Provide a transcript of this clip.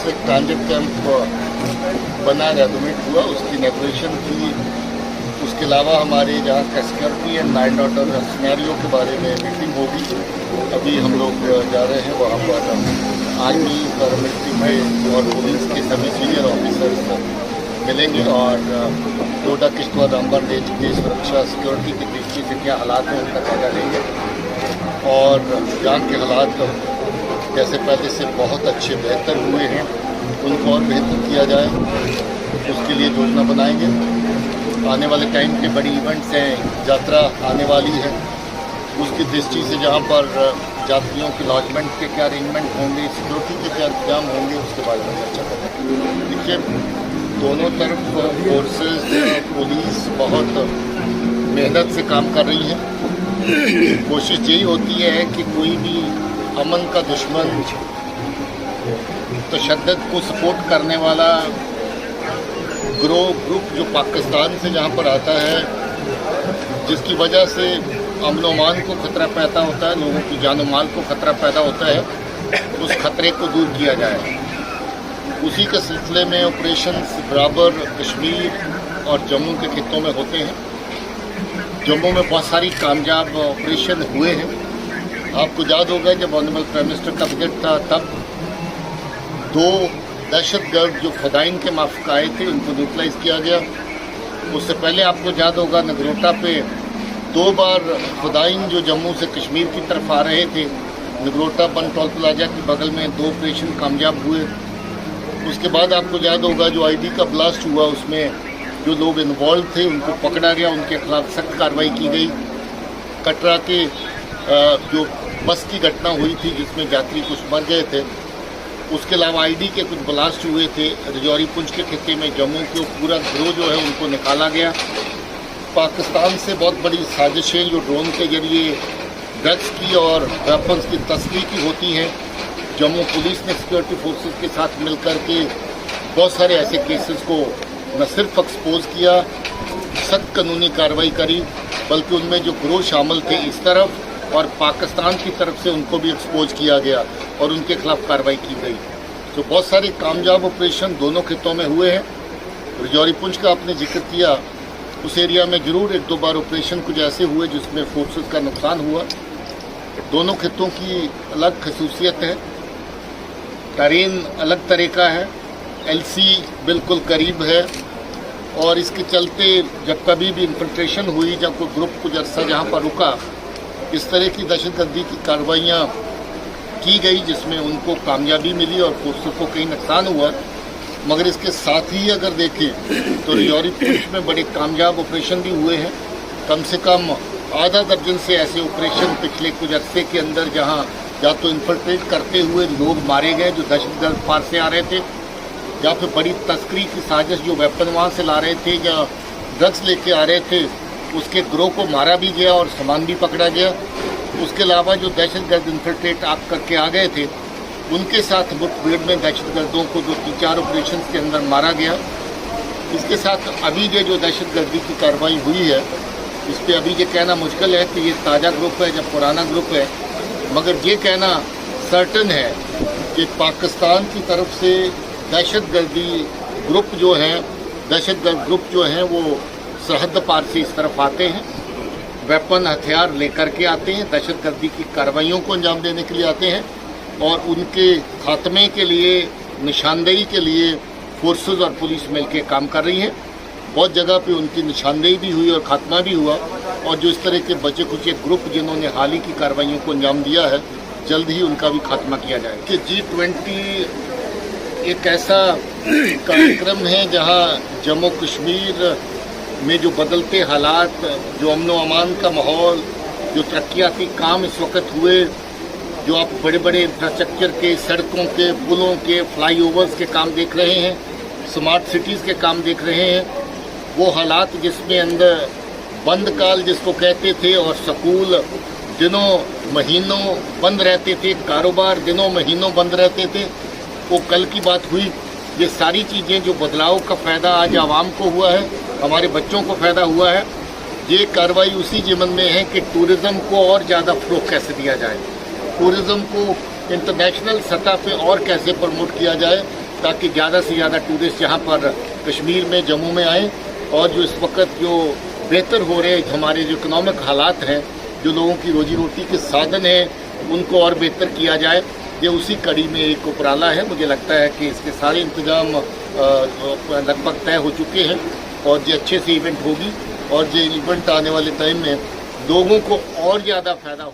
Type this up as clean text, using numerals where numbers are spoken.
से transit camp बना renovate हुआ, उसकी इनॉग्रेशन की। उसके अलावा हमारे जहाँ का security and land order scenario के बारे में मीटिंग होगी। अभी हम लोग जा रहे हैं वहाँ पर आर्मी पैरामिलिट्री में और पुलिस के सभी सीनियर ऑफिसर्स मिलेंगे और डोडा किश्तवाड़ रामबन रेंज की सुरक्षा सिक्योरिटी की दृष्टि से क्या हालात हैं उनका जायजा लेंगे और जहाँ के हालात जैसे पहले से बहुत अच्छे बेहतर हुए हैं उनको और बेहतर किया जाए, उसके लिए योजना बनाएंगे। आने वाले टाइम के बड़ी इवेंट्स हैं, यात्रा आने वाली है, उसकी दृष्टि से जहाँ पर यात्रियों के लॉजमेंट के क्या अरेंजमेंट होंगे, सिक्योरिटी के क्या इंतजाम होंगे, उसके बारे में चर्चा करेंगे। देखिए, दोनों तरफ फोर्सेस पुलिस बहुत मेहनत से काम कर रही है। कोशिश यही होती है कि कोई भी अमन का दुश्मन, तशद्दुद को सपोर्ट करने वाला ग्रुप जो पाकिस्तान से जहाँ पर आता है, जिसकी वजह से अमन व अमान को खतरा पैदा होता है, लोगों की जान माल को खतरा पैदा होता है, उस खतरे को दूर किया जाए। उसी के सिलसिले में ऑपरेशंस बराबर कश्मीर और जम्मू के खित्तों में होते हैं। जम्मू में बहुत सारी कामयाब ऑपरेशन हुए हैं। आपको याद होगा जब ऑनरेबल प्राइम मिनिस्टर का विजिट था तब 2 दहशतगर्द जो फदाइन के माफिक आए थे उनको न्यूट्रलाइज किया गया। उससे पहले आपको याद होगा नगरोटा पे 2 बार फदाइन जो जम्मू से कश्मीर की तरफ आ रहे थे, नगरोटा बन टोल प्लाजा के बगल में 2 ऑपरेशन कामयाब हुए। उसके बाद आपको याद होगा जो आईडी का ब्लास्ट हुआ उसमें जो लोग इन्वॉल्व थे उनको पकड़ा गया, उनके खिलाफ सख्त कार्रवाई की गई। कटरा के जो बस की घटना हुई थी जिसमें यात्री कुछ मर गए थे, उसके अलावा आईडी के कुछ ब्लास्ट हुए थे रजौरी पुंछ के खित्ते में, जम्मू के पूरा गिरोह जो है उनको निकाला गया। पाकिस्तान से बहुत बड़ी साजिशें जो ड्रोन के जरिए ड्रग्स की और वेपन्स की तस्करी की होती हैं, जम्मू पुलिस ने सिक्योरिटी फोर्सेस के साथ मिलकर के बहुत सारे ऐसे केसेस को न सिर्फ एक्सपोज किया, सख्त कानूनी कार्रवाई करी, बल्कि उनमें जो गिरोह शामिल थे इस तरफ और पाकिस्तान की तरफ से उनको भी एक्सपोज किया गया और उनके खिलाफ कार्रवाई की गई। तो बहुत सारे कामयाब ऑपरेशन दोनों खित्तों में हुए हैं। रजौरी पुंछ का आपने जिक्र किया, उस एरिया में जरूर 1-2 बार ऑपरेशन कुछ ऐसे हुए जिसमें फोर्सेस का नुकसान हुआ। दोनों खित्तों की अलग खसूसियत है, टरेन अलग तरह का है, एलसी बिल्कुल करीब है और इसके चलते जब कभी भी इन्फिल्ट्रेशन हुई, जब कोई ग्रुप कुछ अर्सा जहाँ पर रुका, इस तरह की दहशतगर्दी की कार्रवाइयाँ की गई जिसमें उनको कामयाबी मिली और फोर्सेस को कहीं नुकसान हुआ। मगर इसके साथ ही अगर देखें तो रजौरी पुंछ में बड़े कामयाब ऑपरेशन भी हुए हैं। कम से कम आधा दर्जन से ऐसे ऑपरेशन पिछले कुछ अर्से के अंदर जहाँ या तो इन्फिल्ट्रेट करते हुए लोग मारे गए जो दहशतगर्द पार से आ रहे थे, या फिर बड़ी तस्करी की साजिश जो वेपन वहाँ से ला रहे थे या ड्रग्स लेके आ रहे थे, उसके गिरोह को मारा भी गया और सामान भी पकड़ा गया। उसके अलावा जो दहशतगर्द इन्फिल्ट्रेट आप करके आ गए थे उनके साथ मुठभेड़ में दहशतगर्दों को 2-4 ऑपरेशन के अंदर मारा गया। इसके साथ अभी ये जो दहशतगर्दी की कार्रवाई हुई है इस पर अभी ये कहना मुश्किल है कि ये ताज़ा ग्रुप है या पुराना ग्रुप है, मगर ये कहना सर्टन है कि पाकिस्तान की तरफ से दहशतगर्दी ग्रुप जो हैं, दहशतगर्द ग्रुप जो हैं वो सरहद पार से इस तरफ आते हैं, वेपन हथियार लेकर के आते हैं, दहशतगर्दी की कार्रवाइयों को अंजाम देने के लिए आते हैं और उनके खात्मे के लिए, निशानदेही के लिए फोर्सेस और पुलिस मिलकर काम कर रही हैं। बहुत जगह पे उनकी निशानदेही भी हुई और खात्मा भी हुआ और जो इस तरह के बचे खुचे ग्रुप जिन्होंने हाल ही की कार्रवाइयों को अंजाम दिया है, जल्द ही उनका भी खात्मा किया जाएगा। कि G20 एक ऐसा कार्यक्रम है जहां जम्मू कश्मीर में जो बदलते हालात, जो अमन व अमान का माहौल, जो तरक्याती काम इस वक्त हुए, जो आप बड़े बड़े इंफ्रास्ट्रक्चर के, सड़कों के, पुलों के, फ्लाईओवर्स के काम देख रहे हैं, स्मार्ट सिटीज़ के काम देख रहे हैं, वो हालात जिसमें अंदर बंद काल जिसको कहते थे और स्कूल दिनों महीनों बंद रहते थे, कारोबार दिनों महीनों बंद रहते थे, वो कल की बात हुई। ये सारी चीज़ें जो बदलाव का फ़ायदा आज आवाम को हुआ है, हमारे बच्चों को फ़ायदा हुआ है, ये कार्रवाई उसी ज़िम्मन में है कि टूरिज़्म को और ज़्यादा फ़रोग़ कैसे दिया जाए, टूरिज़्म को इंटरनेशनल सतह पे और कैसे प्रमोट किया जाए ताकि ज़्यादा से ज़्यादा टूरिस्ट यहाँ पर कश्मीर में, जम्मू में आएँ। और जो इस वक्त जो बेहतर हो रहे हमारे जो इकोनॉमिक हालात हैं, जो लोगों की रोजी रोटी के साधन हैं, उनको और बेहतर किया जाए। ये उसी कड़ी में एक उपराला है। मुझे लगता है कि इसके सारे इंतजाम लगभग तय हो चुके हैं और ये अच्छे से इवेंट होगी और ये इवेंट आने वाले टाइम में लोगों को और ज़्यादा फायदा हो।